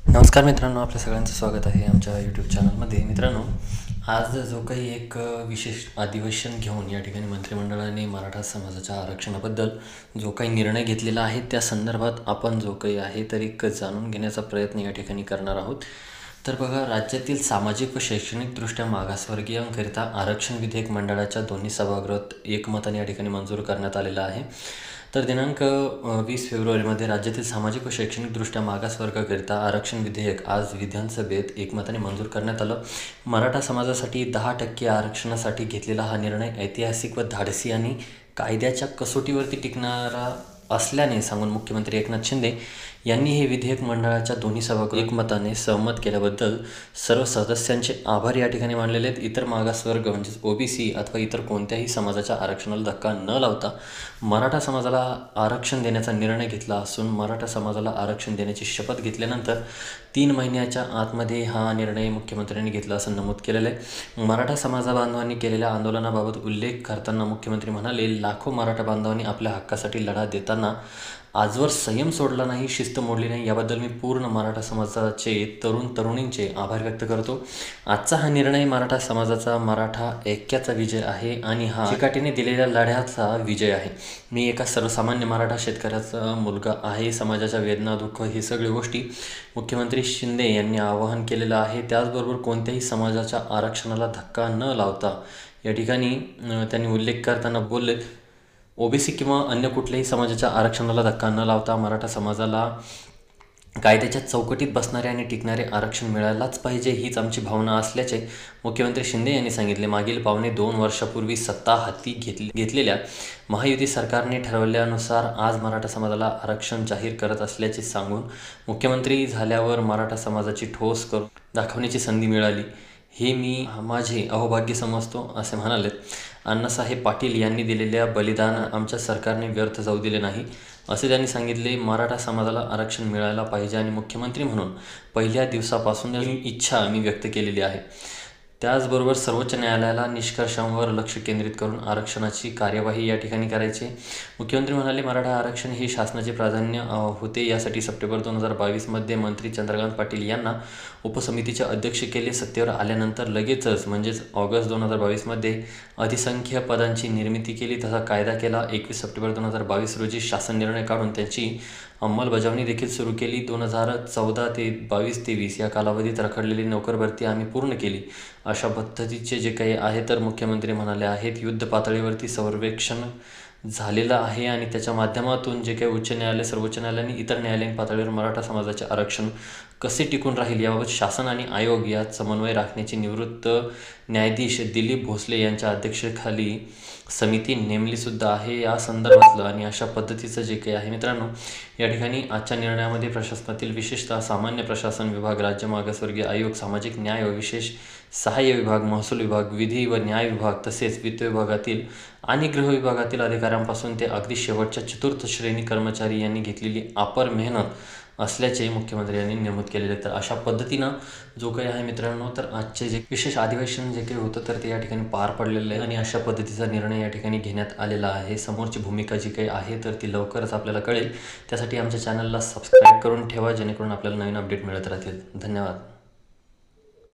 नमस्कार मित्रांनो, आपल्या सगळ्यांचं स्वागत आहे आमच्या यूट्यूब चॅनलमध्ये. मित्रांनो, आज जो काही एक विशेष अधिवेशन घेऊन या ठिकाणी मंत्रिमंडळाने मराठा समाजाच्या आरक्षणाबद्दल जो काही निर्णय घेतलेला आहे त्या संदर्भात आपण जो काही आहे तर एक जाणून घेण्याचा प्रयत्न या ठिकाणी करणार आहोत. तर बघा, राज्यातील सामाजिक व शैक्षणिकदृष्ट्या मागासवर्गीयांकरिता आरक्षण विधेयक मंडळाच्या दोन्ही सभागृहात एकमताने या ठिकाणी मंजूर करण्यात आलेलं आहे. तर दिनांक 20 फेब्रुवारीमध्ये राज्यातील सामाजिक व शैक्षणिकदृष्ट्या मागासवर्गाकरिता आरक्षण विधेयक आज विधानसभेत एकमताने मंजूर करण्यात आलं. मराठा समाजासाठी 10% आरक्षणासाठी घेतलेला हा निर्णय ऐतिहासिक व धाडसी आणि कायद्याच्या कसोटीवरती टिकणारा असल्याने सांगून मुख्यमंत्री एकनाथ शिंदे यांनी हे विधेयक मंडळाच्या दोन्ही सभागृहात एकमताने सहमत केल्याबद्दल सर्व सदस्यांचे आभार या ठिकाणी मानलेले आहेत. इतर मागासवर्ग म्हणजेच ओबीसी अथवा इतर कोणत्याही समाजाच्या आरक्षणाला धक्का न लावता मराठा समाजाला आरक्षण देण्याचा निर्णय घेतला असून मराठा समाजाला आरक्षण देण्याची शपथ घेतल्यानंतर 3 महिन्याच्या आतमध्ये हा निर्णय मुख्यमंत्र्यांनी घेतला असं नमूद केलेलं आहे. मराठा समाजा बांधवांनी केलेल्या आंदोलनाबाबत उल्लेख करताना मुख्यमंत्री म्हणाले, लाखो मराठा बांधवांनी आपल्या हक्कासाठी लढा देताना आजवर संयम सोडला नाही, शिस्त मोडली नाही. याबद्दल मी पूर्ण मराठा समाजाचे तरुणींचे आभार व्यक्त करतो. आजचा हा निर्णय मराठा समाजाचा, मराठा ऐक्याचा विजय आहे आणि हा चिकाटीने दिलेल्या लढ्याचा विजय आहे. मी एका सर्वसामान्य मराठा शेतकऱ्याचा मुलगा आहे. समाजाच्या वेदना, दुःख हे सगळ्या गोष्टी मुख्यमंत्री शिंदे यांनी आवाहन केलेलं आहे. त्याचबरोबर कोणत्याही समाजाच्या आरक्षणाला धक्का न लावता या ठिकाणी त्यांनी उल्लेख करताना बोलले, ओबीसी किंवा अन्य कुठल्याही समाजाच्या आरक्षणाला धक्का न लावता मराठा समाजाला कायद्याच्या चौकटीत बसणारे आणि टिकणारे आरक्षण मिळायलाच पाहिजे, हीच आमची भावना असल्याचे मुख्यमंत्री शिंदे यांनी सांगितले. मागील 2.25 वर्षापूर्वी सत्ता हाती घेतलेल्या महायुती सरकारने ठरवल्यानुसार आज मराठा समाजाला आरक्षण जाहीर करत असल्याचे सांगून मुख्यमंत्री झाल्यावर मराठा समाजाची ठोस करून दाखवण्याची संधी मिळाली, हे मी माझे अहोभाग्य समजतो असे म्हणालेत. अण्णासाहेब पाटील यांनी दिलेल्या बलिदान आमच्या सरकारने व्यर्थ जाऊ दिले नाही असे त्यांनी सांगितले. मराठा समाजाला आरक्षण मिळायला पाहिजे आणि मुख्यमंत्री म्हणून पहिल्या दिवसापासून ही इच्छा मी व्यक्त केलेली आहे. त्याचबरोबर सर्वोच्च न्यायालयाला निष्कर्षांवर लक्ष केंद्रित करून आरक्षणाची कार्यवाही या ठिकाणी करायची. मुख्यमंत्री म्हणाले, मराठा आरक्षण हे शासनाचे प्राधान्य होते. यासाठी सप्टेंबर 2022मध्ये मंत्री चंद्रकांत पाटील यांना उपसमितीचे अध्यक्ष केले. सत्तेवर आल्यानंतर लगेचच म्हणजेच ऑगस्ट 2022मध्ये अधिसंख्य पदांची निर्मिती केली, तसा कायदा केला. 21 सप्टेंबर 2022 रोजी शासन निर्णय काढून त्यांची अंमलबजावणी देखील सुरू केली. 2014 ते 22-23 या कालावधीत रखडलेली नोकर भरती आम्ही पूर्ण केली. अशा पद्धतीचे जे काही आहे तर मुख्यमंत्री म्हणाले आहेत, युद्ध पातळीवरती सर्वेक्षण झालेलं आहे आणि त्याच्या माध्यमातून जे काही उच्च न्यायालय, सर्वोच्च न्यायालय आणि इतर न्यायालयीन पातळीवर मराठा समाजाचे आरक्षण कसे टिकून राहील याबाबत शासन आणि आयोग यात समन्वय राखण्याची निवृत्त न्यायाधीश दिलीप भोसले यांच्या अध्यक्षतेखाली समिती नेमलीसुद्धा आहे या संदर्भातलं. आणि अशा पद्धतीचं जे काही आहे मित्रांनो, या ठिकाणी आजच्या निर्णयामध्ये प्रशासनातील विशेषतः सामान्य प्रशासन विभाग, राज्य मागासवर्गीय आयोग, सामाजिक न्याय व विशेष सहाय्य विभाग, महसूल विभाग, विधी व न्याय विभाग तसेच वित्त विभागातील आणि गृह विभागातील अधिकाऱ्यांपासून ते अगदी शेवटच्या चतुर्थ श्रेणी कर्मचारी यांनी घेतलेली अपार मेहनत असल्याचे मुख्यमंत्री यांनी नमूद केलेले. तर अशा पद्धतीनं जो काही आहे मित्रांनो, तर आजचे जे विशेष अधिवेशन जे काही होतं तर ते या ठिकाणी पार पडलेलं आहे आणि अशा पद्धतीचा निर्णय या ठिकाणी घेण्यात आलेला आहे. समोरची भूमिका जी काही आहे तर ती लवकरच आपल्याला कळेल. त्यासाठी आमच्या चॅनलला सबस्क्राईब करून ठेवा, जेणेकरून आपल्याला नवीन अपडेट मिळत राहतील. धन्यवाद.